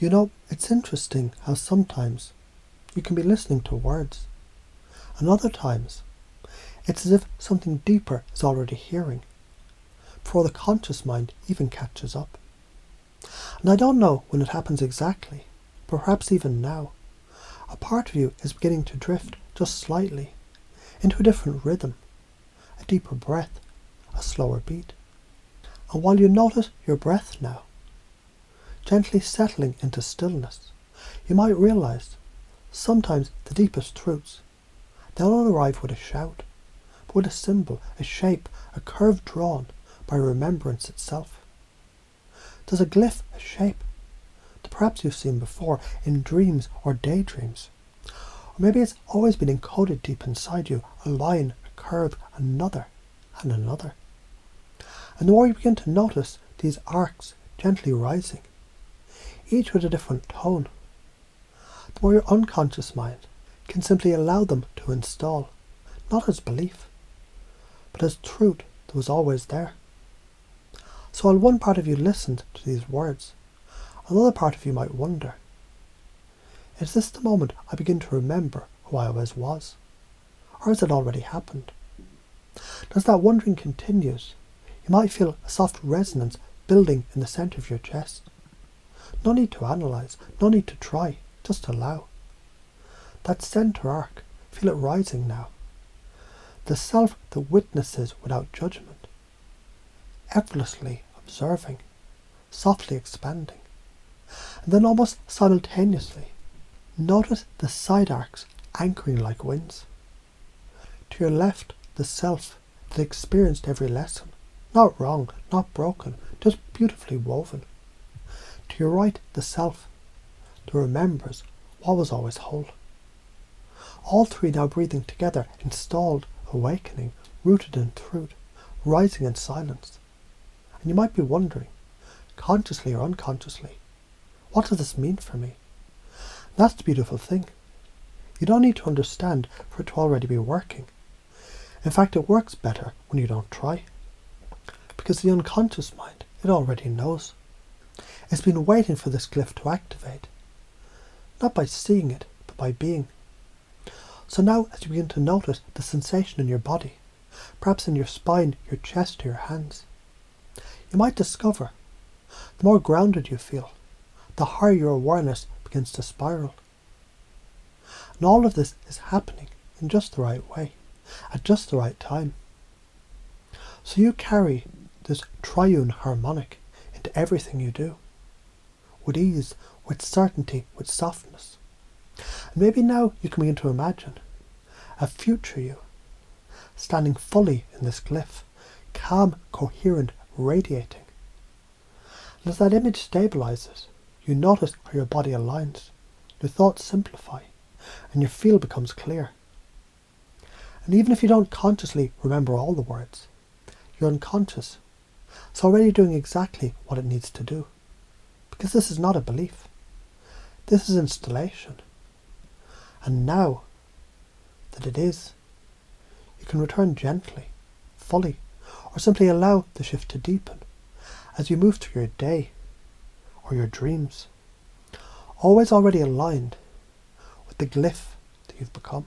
It's interesting how sometimes you can be listening to words, and other times it's as if something deeper is already hearing, before the conscious mind even catches up. And I don't know when it happens exactly, but perhaps even now, a part of you is beginning to drift just slightly into a different rhythm, a deeper breath, a slower beat. And while you notice your breath now, gently settling into stillness, you might realize sometimes the deepest truths, they don't arrive with a shout, but with a symbol, a shape, a curve drawn by remembrance itself. There's a glyph, a shape, that perhaps you've seen before in dreams or daydreams. Or maybe it's always been encoded deep inside you, a line, a curve, another, and another. And the more you begin to notice these arcs gently rising, each with a different tone, the more your unconscious mind can simply allow them to install, not as belief, but as truth that was always there. So while one part of you listened to these words, another part of you might wonder, is this the moment I begin to remember who I always was? Or has it already happened? As that wondering continues, you might feel a soft resonance building in the centre of your chest. No need to analyse, no need to try, just allow. That centre arc, feel it rising now. The self that witnesses without judgment, effortlessly observing, softly expanding. And then almost simultaneously, notice the side arcs anchoring like winds. To your left, the self that experienced every lesson, not wrong, not broken, just beautifully woven. To your right, the self that remembers what was always whole. All three now breathing together, installed, awakening, rooted in truth, rising in silence. And you might be wondering, consciously or unconsciously, what does this mean for me? That's the beautiful thing. You don't need to understand for it to already be working. In fact, it works better when you don't try. Because the unconscious mind, it already knows. It's been waiting for this glyph to activate. Not by seeing it, but by being. So now as you begin to notice the sensation in your body, perhaps in your spine, your chest, or your hands, you might discover the more grounded you feel, the higher your awareness begins to spiral. And all of this is happening in just the right way, at just the right time. So you carry this triune harmonic into everything you do, with ease, with certainty, with softness. And maybe now you can begin to imagine a future you, standing fully in this glyph, calm, coherent, radiating. And as that image stabilizes, you notice how your body aligns, your thoughts simplify, and your field becomes clear. And even if you don't consciously remember all the words, your unconscious is already doing exactly what it needs to do. Because this is not a belief. This is installation. And now that it is, you can return gently, fully, or simply allow the shift to deepen as you move through your day or your dreams, always already aligned with the glyph that you've become.